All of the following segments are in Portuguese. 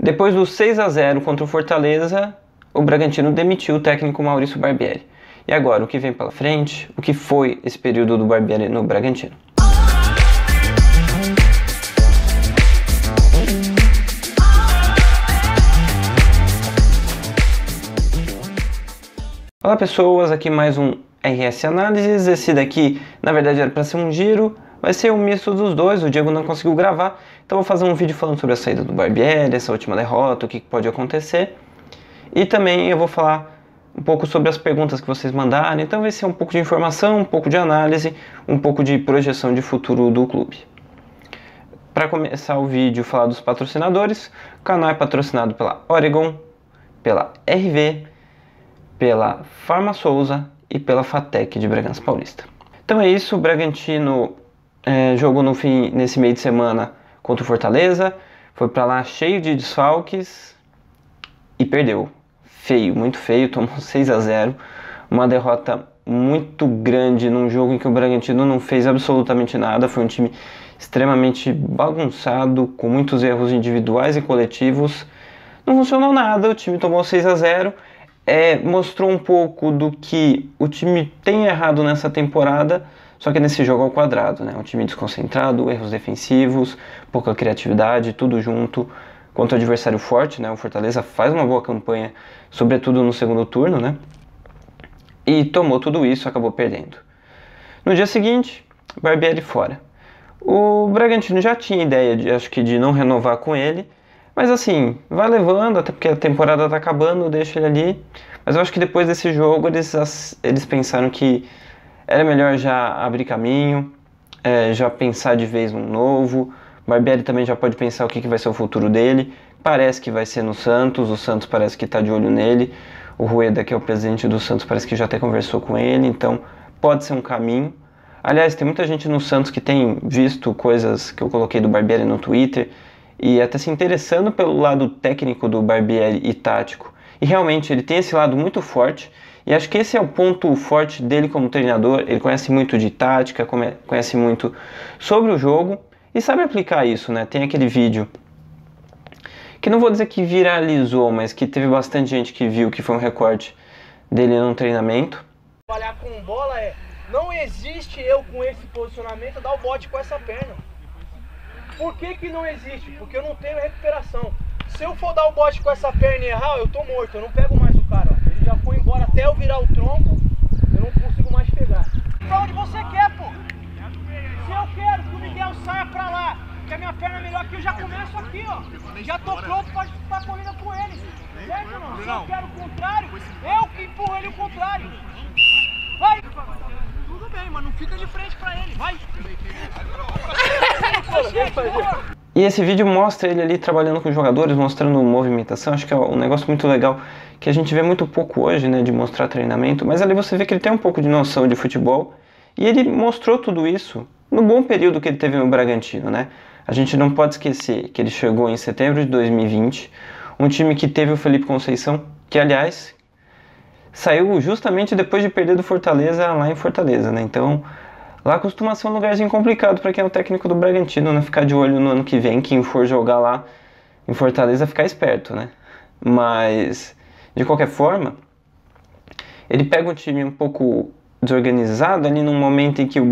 Depois do 6-0 contra o Fortaleza, o Bragantino demitiu o técnico Maurício Barbieri. E agora, o que vem pela frente? O que foi esse período do Barbieri no Bragantino? Olá pessoas, aqui mais um RS Análises. Esse daqui, na verdade, era para ser um giro, vai ser um misto dos dois. O Diego não conseguiu gravar, então vou fazer um vídeo falando sobre a saída do Barbieri, essa última derrota, o que pode acontecer. E também eu vou falar um pouco sobre as perguntas que vocês mandaram, então vai ser um pouco de informação, um pouco de análise, um pouco de projeção de futuro do clube. Para começar o vídeo, falar dos patrocinadores. O canal é patrocinado pela Oregon, pela RV, pela Farma Souza e pela Fatec de Bragança Paulista. Então é isso, o Bragantino jogou nesse meio de semana contra o Fortaleza, foi para lá cheio de desfalques e perdeu. Feio, muito feio, tomou 6-0, uma derrota muito grande num jogo em que o Bragantino não fez absolutamente nada, foi um time extremamente bagunçado, com muitos erros individuais e coletivos, não funcionou nada, o time tomou 6-0, mostrou um pouco do que o time tem errado nessa temporada, só que nesse jogo ao quadrado, né? Um time desconcentrado, erros defensivos, pouca criatividade, tudo junto, contra o adversário forte, né? O Fortaleza faz uma boa campanha, sobretudo no segundo turno, né? E tomou tudo isso, acabou perdendo. No dia seguinte, Barbieri fora. O Bragantino já tinha ideia, de não renovar com ele, mas assim, vai levando, até porque a temporada tá acabando, deixa ele ali. Mas eu acho que depois desse jogo eles pensaram que era melhor já abrir caminho, já pensar de vez num novo. Barbieri também já pode pensar o que vai ser o futuro dele. Parece que vai ser no Santos, o Santos parece que tá de olho nele. O Rueda, que é o presidente do Santos, parece que já até conversou com ele, então pode ser um caminho. Aliás, tem muita gente no Santos que tem visto coisas que eu coloquei do Barbieri no Twitter e até se interessando pelo lado técnico do Barbieri e tático. E realmente ele tem esse lado muito forte, e acho que esse é o ponto forte dele como treinador. Ele conhece muito de tática, conhece muito sobre o jogo e sabe aplicar isso, né? Tem aquele vídeo que não vou dizer que viralizou, mas que teve bastante gente que viu, que foi um recorte dele num treinamento. Trabalhar com bola não existe eu com esse posicionamento dar o bote com essa perna. Por que não existe? Porque eu não tenho recuperação. Se eu for dar o bote com essa perna e errar, eu tô morto, eu não pego mais o cara. Ó. Ele já foi embora até eu virar o tronco, eu não consigo mais pegar. Pra onde você quer, pô? Se eu quero que o Miguel saia pra lá, que a minha perna é melhor que eu já começo aqui, ó. Já tô pronto pra disputar a corrida com ele. Certo ou não? Se eu quero o contrário, eu que empurro ele o contrário. Vai! Tudo bem, mas não fica de frente pra ele, vai! E esse vídeo mostra ele ali trabalhando com os jogadores, mostrando movimentação. Acho que é um negócio muito legal que a gente vê muito pouco hoje, né, de mostrar treinamento. Mas ali você vê que ele tem um pouco de noção de futebol e ele mostrou tudo isso no bom período que ele teve no Bragantino, né? A gente não pode esquecer que ele chegou em setembro de 2020, um time que teve o Felipe Conceição, que aliás saiu justamente depois de perder do Fortaleza lá em Fortaleza, né? Então lá costuma ser um lugarzinho complicado para quem é o técnico do Bragantino, né? Ficar de olho no ano que vem, quem for jogar lá em Fortaleza, ficar esperto, né? Mas, de qualquer forma, ele pega um time um pouco desorganizado ali num momento em que o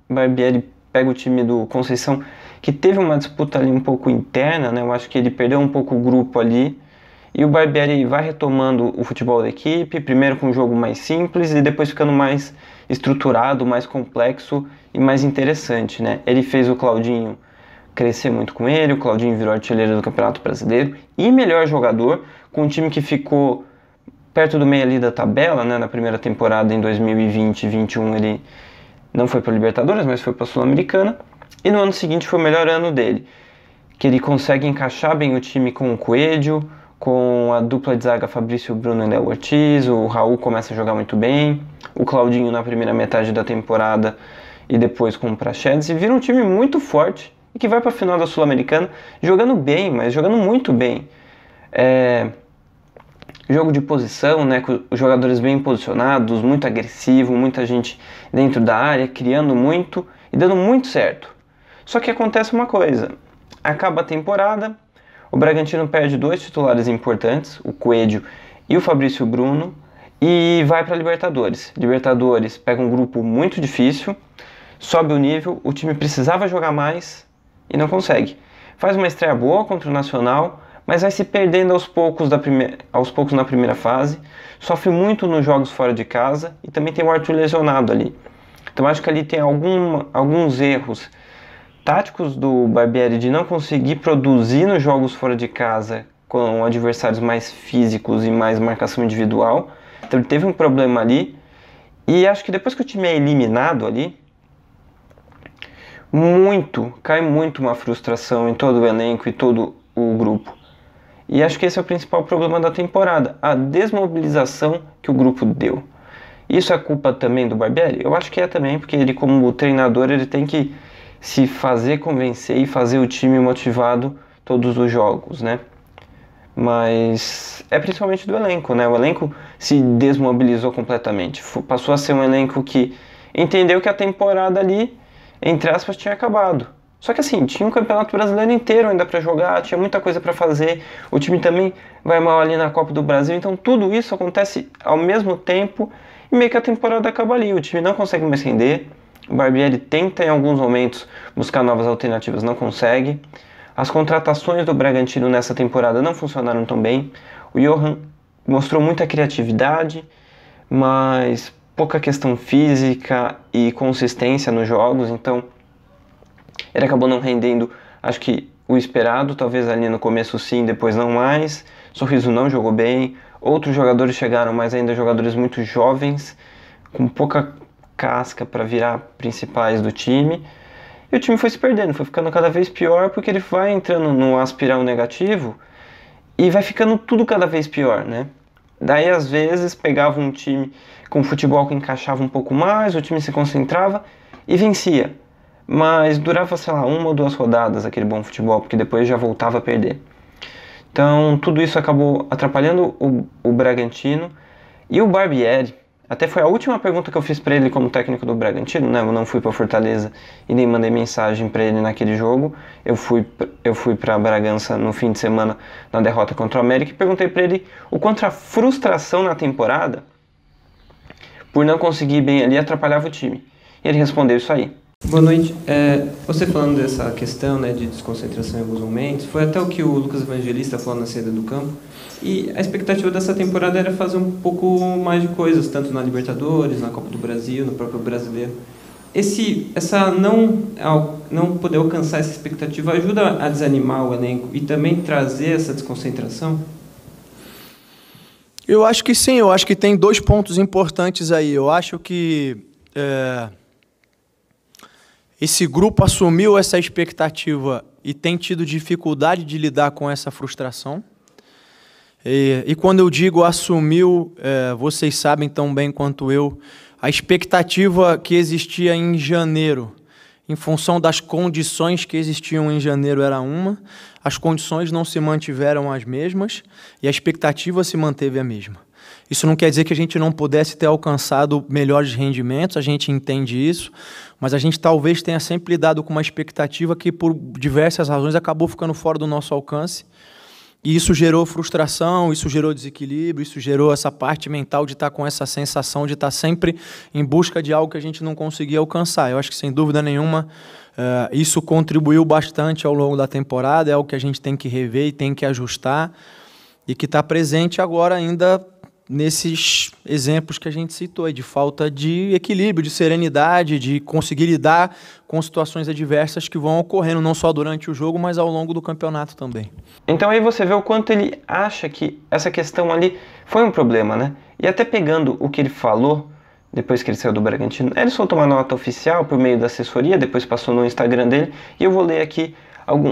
Barbieri pega o time do Conceição, que teve uma disputa ali um pouco interna, né? Eu acho que ele perdeu um pouco o grupo ali, e o Barbieri vai retomando o futebol da equipe, primeiro com um jogo mais simples e depois ficando mais estruturado, mais complexo e mais interessante, né? Ele fez o Claudinho crescer muito com ele, o Claudinho virou artilheiro do Campeonato Brasileiro e melhor jogador, com um time que ficou perto do meio ali da tabela, né? Na primeira temporada em 2020-21 ele não foi para a Libertadores, mas foi para a Sul-Americana, e no ano seguinte foi o melhor ano dele, que ele consegue encaixar bem o time com o Coelho, com a dupla de zaga Fabrício, Bruno e Léo Ortiz. O Raul começa a jogar muito bem, o Claudinho na primeira metade da temporada e depois com o Praxedes, e vira um time muito forte e que vai para a final da Sul-Americana jogando bem, mas jogando muito bem. Jogo de posição, né, com os jogadores bem posicionados, muito agressivo, muita gente dentro da área, criando muito e dando muito certo. Só que acontece uma coisa, acaba a temporada, O Bragantino perde 2 titulares importantes, o Coelho e o Fabrício Bruno, e vai para a Libertadores. Libertadores pega um grupo muito difícil, sobe o nível, o time precisava jogar mais e não consegue. Faz uma estreia boa contra o Nacional, mas vai se perdendo aos poucos na primeira fase, sofre muito nos jogos fora de casa e também tem o Arthur lesionado ali. Então acho que ali tem alguns erros táticos do Barbieri de não conseguir produzir nos jogos fora de casa com adversários mais físicos e mais marcação individual. Então ele teve um problema ali. E acho que depois que o time é eliminado ali, cai muito uma frustração em todo o elenco e todo o grupo. E acho que esse é o principal problema da temporada, a desmobilização que o grupo deu. Isso é culpa também do Barbieri? Eu acho que é também, porque ele como treinador ele tem que se fazer convencer e fazer o time motivado todos os jogos, né? Mas é principalmente do elenco, né? O elenco se desmobilizou completamente. Passou a ser um elenco que entendeu que a temporada ali, entre aspas, tinha acabado. Só que assim, tinha um campeonato brasileiro inteiro ainda para jogar, tinha muita coisa para fazer. O time também vai mal ali na Copa do Brasil. Então tudo isso acontece ao mesmo tempo e meio que a temporada acaba ali. O time não consegue mais render. O Barbieri tenta em alguns momentos buscar novas alternativas, não consegue. As contratações do Bragantino nessa temporada não funcionaram tão bem. O Johan mostrou muita criatividade, mas pouca questão física e consistência nos jogos. Então ele acabou não rendendo, acho que o esperado, talvez ali no começo sim, depois não mais. Sorriso não jogou bem. Outros jogadores chegaram, mas ainda jogadores muito jovens, com pouca casca para virar principais do time, e o time foi se perdendo, foi ficando cada vez pior, porque ele vai entrando numa espiral negativo e vai ficando tudo cada vez pior, né? Daí às vezes pegava um time com futebol que encaixava um pouco mais, o time se concentrava e vencia, mas durava, sei lá, 1 ou 2 rodadas aquele bom futebol, porque depois já voltava a perder. Então tudo isso acabou atrapalhando o Bragantino. E o Barbieri, até foi a última pergunta que eu fiz para ele como técnico do Bragantino, né? Eu não fui para Fortaleza e nem mandei mensagem para ele naquele jogo. Eu fui para Bragança no fim de semana na derrota contra o América e perguntei para ele o quanto a frustração na temporada por não conseguir bem ali atrapalhava o time. E ele respondeu isso aí. Boa noite. Você falando dessa questão, né, de desconcentração em alguns momentos, foi até o que o Lucas Evangelista falou na saída do campo. E a expectativa dessa temporada era fazer um pouco mais de coisas, tanto na Libertadores, na Copa do Brasil, no próprio Brasileiro. Essa não poder alcançar essa expectativa ajuda a desanimar o elenco e também trazer essa desconcentração? Eu acho que sim, eu acho que tem 2 pontos importantes aí. Eu acho que esse grupo assumiu essa expectativa e tem tido dificuldade de lidar com essa frustração. E quando eu digo assumiu, vocês sabem tão bem quanto eu, a expectativa que existia em janeiro, em função das condições que existiam em janeiro era uma, as condições não se mantiveram as mesmas e a expectativa se manteve a mesma. Isso não quer dizer que a gente não pudesse ter alcançado melhores rendimentos, a gente entende isso, mas a gente talvez tenha sempre lidado com uma expectativa que por diversas razões acabou ficando fora do nosso alcance. E isso gerou frustração, isso gerou desequilíbrio, isso gerou essa parte mental de estar com essa sensação de estar sempre em busca de algo que a gente não conseguia alcançar. Eu acho que, sem dúvida nenhuma, isso contribuiu bastante ao longo da temporada, é algo que a gente tem que rever e tem que ajustar, e que está presente agora ainda nesses exemplos que a gente citou, de falta de equilíbrio, de serenidade, de conseguir lidar com situações adversas que vão ocorrendo não só durante o jogo, mas ao longo do campeonato também. Então aí você vê o quanto ele acha que essa questão ali foi um problema, né? E até pegando o que ele falou depois que ele saiu do Bragantino, ele soltou uma nota oficial por meio da assessoria, depois passou no Instagram dele, e eu vou ler aqui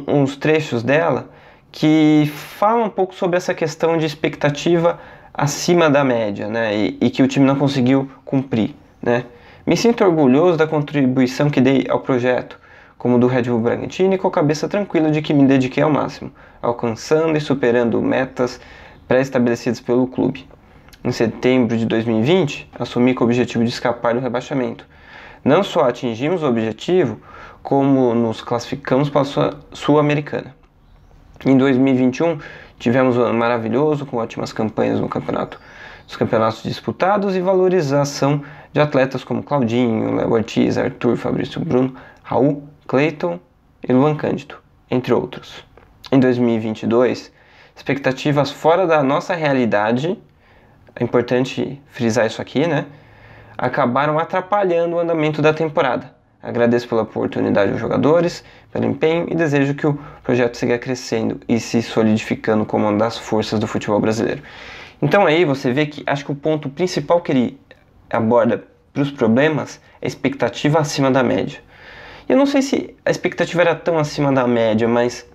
uns trechos dela que falam um pouco sobre essa questão de expectativa acima da média, né, e que o time não conseguiu cumprir, né. Me sinto orgulhoso da contribuição que dei ao projeto, como do Red Bull Bragantino, e com a cabeça tranquila de que me dediquei ao máximo, alcançando e superando metas pré-estabelecidas pelo clube. Em setembro de 2020, assumi com o objetivo de escapar do rebaixamento. Não só atingimos o objetivo, como nos classificamos para a Sul-Americana. Em 2021 tivemos um ano maravilhoso, com ótimas campanhas no dos campeonatos disputados e valorização de atletas como Claudinho, Léo Ortiz, Arthur, Fabrício Bruno, Raul, Cleiton e Luan Cândido, entre outros. Em 2022, expectativas fora da nossa realidade, é importante frisar isso aqui, né? Acabaram atrapalhando o andamento da temporada. Agradeço pela oportunidade aos jogadores, pelo empenho e desejo que o projeto siga crescendo e se solidificando como uma das forças do futebol brasileiro. Então aí você vê que acho que o ponto principal que ele aborda para os problemas é a expectativa acima da média. E eu não sei se a expectativa era tão acima da média, mas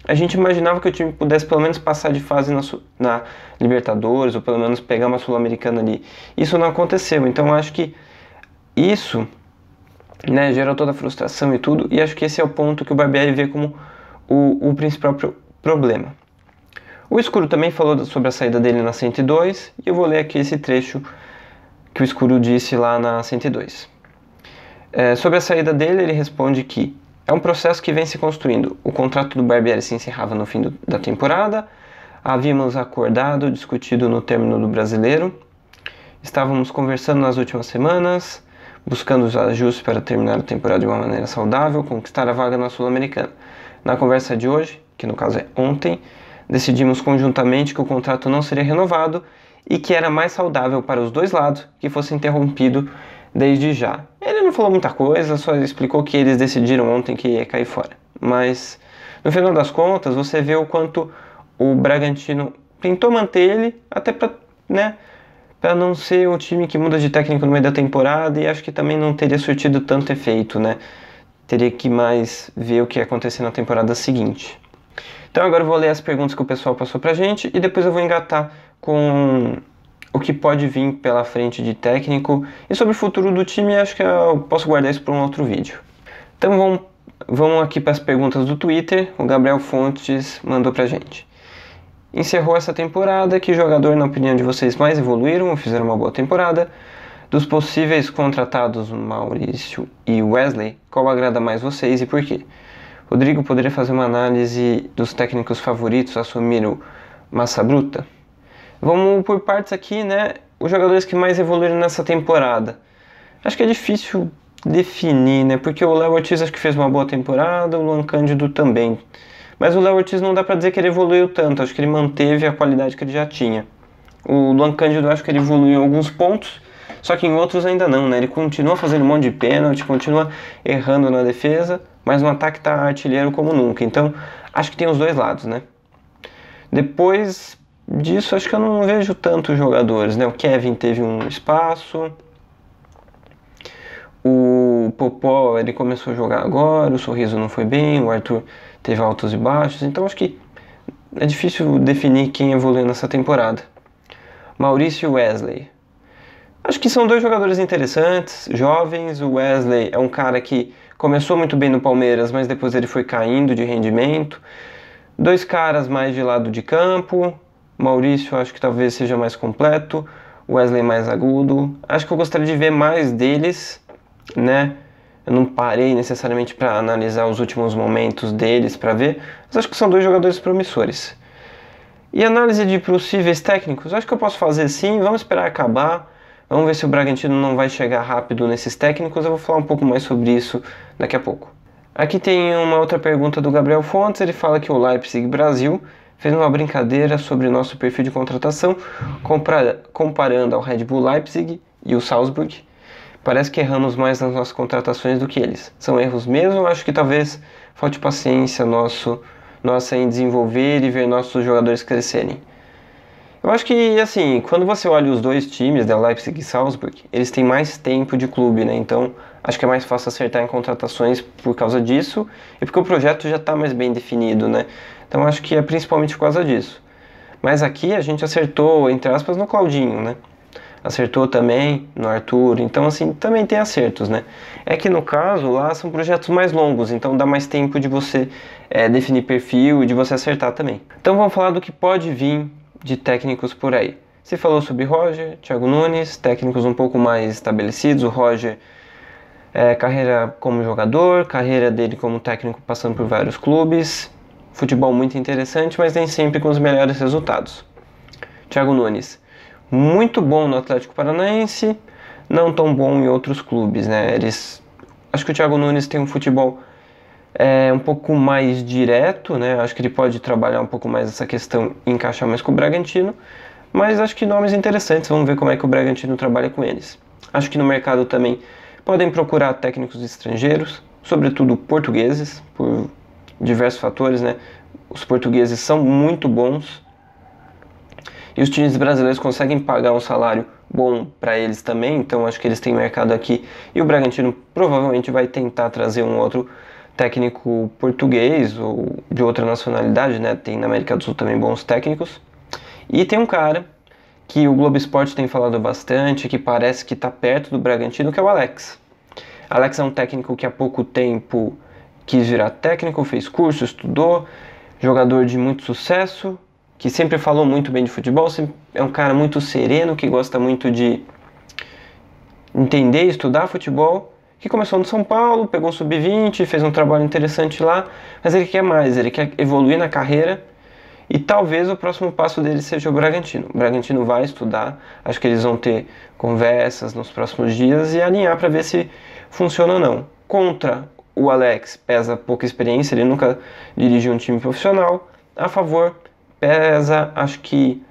a gente imaginava que o time pudesse pelo menos passar de fase na Libertadores, ou pelo menos pegar uma Sul-Americana ali. Isso não aconteceu, então eu acho que isso, né, gera toda a frustração e tudo, e acho que esse é o ponto que o Barbieri vê como o principal problema. O Escuro também falou sobre a saída dele na 102, e eu vou ler aqui esse trecho que o Escuro disse lá na 102. Sobre a saída dele, ele responde que é um processo que vem se construindo. O contrato do Barbieri se encerrava no fim da temporada, havíamos acordado, discutido no término do Brasileiro, estávamos conversando nas últimas semanas, buscando os ajustes para terminar a temporada de uma maneira saudável, conquistar a vaga na Sul-Americana. Na conversa de hoje, que no caso é ontem, decidimos conjuntamente que o contrato não seria renovado e que era mais saudável para os dois lados que fosse interrompido desde já. Ele não falou muita coisa, só explicou que eles decidiram ontem que ia cair fora. Mas, no final das contas, você vê o quanto o Bragantino tentou manter ele, até para, né, para não ser um time que muda de técnico no meio da temporada, e acho que também não teria surtido tanto efeito, né? Teria que mais ver o que ia acontecer na temporada seguinte. Então agora eu vou ler as perguntas que o pessoal passou pra gente e depois eu vou engatar com o que pode vir pela frente de técnico e sobre o futuro do time. Acho que eu posso guardar isso para um outro vídeo. Então vamos aqui para as perguntas do Twitter. O Gabriel Fontes mandou pra gente. Encerrou essa temporada, que jogador, na opinião de vocês, mais evoluíram ou fizeram uma boa temporada? Dos possíveis contratados, Maurício e Wesley, qual agrada mais vocês e por quê? Rodrigo, poderia fazer uma análise dos técnicos favoritos a assumir o Massa Bruta? Vamos por partes aqui, né? Os jogadores que mais evoluíram nessa temporada. Acho que é difícil definir, né? Porque o Léo Ortiz acho que fez uma boa temporada, o Luan Cândido também. Mas o Léo Ortiz não dá pra dizer que ele evoluiu tanto, acho que ele manteve a qualidade que ele já tinha. O Luan Cândido acho que ele evoluiu em alguns pontos, só que em outros ainda não, né? Ele continua fazendo um monte de pênalti, continua errando na defesa, mas no ataque tá artilheiro como nunca. Então, acho que tem os dois lados, né? Depois disso, acho que eu não vejo tantos jogadores, né? O Kevin teve um espaço, o Popó, ele começou a jogar agora, o Sorriso não foi bem, o Arthur teve altos e baixos, então acho que é difícil definir quem evoluiu nessa temporada. Maurício e Wesley. Acho que são dois jogadores interessantes, jovens. O Wesley é um cara que começou muito bem no Palmeiras, mas depois ele foi caindo de rendimento. Dois caras mais de lado de campo. Maurício acho que talvez seja mais completo, Wesley mais agudo. Acho que eu gostaria de ver mais deles, né? Eu não parei necessariamente para analisar os últimos momentos deles para ver, mas acho que são dois jogadores promissores. E análise de possíveis técnicos, acho que eu posso fazer sim, vamos esperar acabar. Vamos ver se o Bragantino não vai chegar rápido nesses técnicos. Eu vou falar um pouco mais sobre isso daqui a pouco. Aqui tem uma outra pergunta do Gabriel Fontes. Ele fala que o Leipzig Brasil fez uma brincadeira sobre o nosso perfil de contratação, comparando ao Red Bull Leipzig e o Salzburg. Parece que erramos mais nas nossas contratações do que eles. São erros mesmo? Acho que talvez falte paciência nossa em desenvolver e ver nossos jogadores crescerem. Eu acho que, assim, quando você olha os dois times, da Leipzig e Salzburg, eles têm mais tempo de clube, né? Então, acho que é mais fácil acertar em contratações por causa disso e porque o projeto já está mais bem definido, né? Então, acho que é principalmente por causa disso. Mas aqui a gente acertou, entre aspas, no Claudinho, né? Acertou também no Arthur, então assim, também tem acertos, né? É que no caso lá são projetos mais longos, então dá mais tempo de você definir perfil e de você acertar também. Então vamos falar do que pode vir de técnicos por aí. Você falou sobre Roger, Thiago Nunes, técnicos um pouco mais estabelecidos. O Roger, carreira como jogador, carreira dele como técnico passando por vários clubes. futebol muito interessante, mas nem sempre com os melhores resultados. Thiago Nunes, muito bom no Atlético Paranaense, não tão bom em outros clubes, né? Acho que o Thiago Nunes tem um futebol um pouco mais direto, né? Acho que ele pode trabalhar um pouco mais essa questão e encaixar mais com o Bragantino, mas acho que nomes interessantes, vamos ver como é que o Bragantino trabalha com eles. Acho que no mercado também podem procurar técnicos estrangeiros, sobretudo portugueses, por diversos fatores, né? Os portugueses são muito bons e os times brasileiros conseguem pagar um salário bom para eles também, então acho que eles têm mercado aqui e o Bragantino provavelmente vai tentar trazer um outro técnico português ou de outra nacionalidade, né? Tem na América do Sul também bons técnicos. E tem um cara que o Globo Esporte tem falado bastante, que parece que está perto do Bragantino, que é o Alex. Alex é um técnico que há pouco tempo quis virar técnico, fez curso, estudou, jogador de muito sucesso, que sempre falou muito bem de futebol, é um cara muito sereno, que gosta muito de entender e estudar futebol, que começou no São Paulo, pegou o Sub-20, fez um trabalho interessante lá, mas ele quer mais, ele quer evoluir na carreira e talvez o próximo passo dele seja o Bragantino. O Bragantino vai estudar, acho que eles vão ter conversas nos próximos dias e alinhar para ver se funciona ou não. Contra o Alex pesa pouca experiência, ele nunca dirigiu um time profissional. A favor pesa, acho que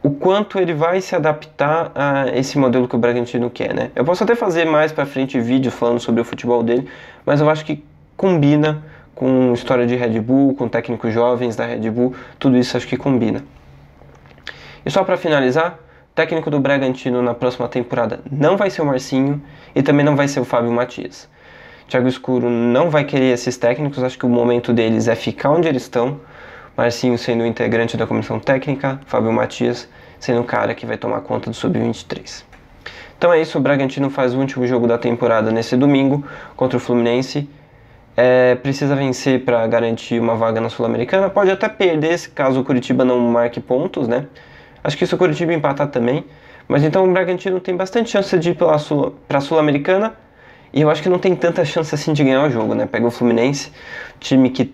o quanto ele vai se adaptar a esse modelo que o Bragantino quer, né? Eu posso até fazer mais pra frente vídeo falando sobre o futebol dele, mas eu acho que combina com história de Red Bull, com técnicos jovens da Red Bull, tudo isso acho que combina. E só para finalizar, o técnico do Bragantino na próxima temporada não vai ser o Marcinho e também não vai ser o Fábio Matias. Thiago Escuro não vai querer esses técnicos, acho que o momento deles é ficar onde eles estão. Marcinho sendo o integrante da comissão técnica, Fábio Matias sendo o cara que vai tomar conta do Sub-23. Então é isso, o Bragantino faz o último jogo da temporada nesse domingo contra o Fluminense. Precisa vencer para garantir uma vaga na Sul-Americana, pode até perder se caso o Curitiba não marque pontos, né? Acho que se o Curitiba empatar também, mas então o Bragantino tem bastante chance de ir para a Sul-Americana e eu acho que não tem tanta chance assim de ganhar o jogo, né? Pega o Fluminense, time que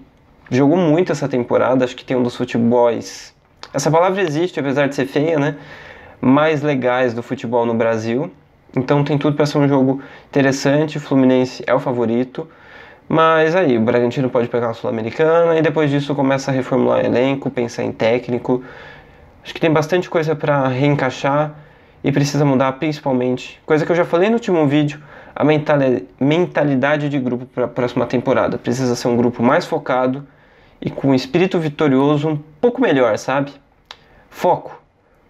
jogou muito essa temporada, acho que tem um dos futebols, essa palavra existe, apesar de ser feia, né? Mais legais do futebol no Brasil. Então tem tudo para ser um jogo interessante, o Fluminense é o favorito. Mas aí, o Bragantino pode pegar a Sul-Americana e depois disso começa a reformular elenco, pensar em técnico. Acho que tem bastante coisa para reencaixar e precisa mudar principalmente, coisa que eu já falei no último vídeo, a mentalidade de grupo para a próxima temporada. Precisa ser um grupo mais focado e com um espírito vitorioso um pouco melhor, sabe? Foco.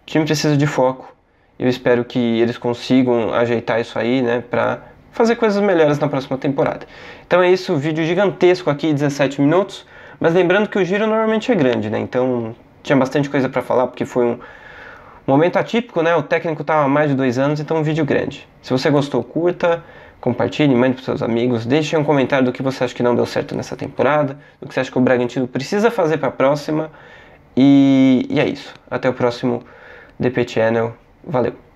O time precisa de foco. Eu espero que eles consigam ajeitar isso aí, né, para fazer coisas melhores na próxima temporada. Então é isso, vídeo gigantesco aqui, 17 minutos, mas lembrando que o giro normalmente é grande, né, então tinha bastante coisa para falar, porque foi um momento atípico, né, o técnico estava há mais de 2 anos, então um vídeo grande. Se você gostou, curta, compartilhe, mande para seus amigos, deixe um comentário do que você acha que não deu certo nessa temporada, do que você acha que o Bragantino precisa fazer para a próxima, e é isso. Até o próximo DP Channel, valeu!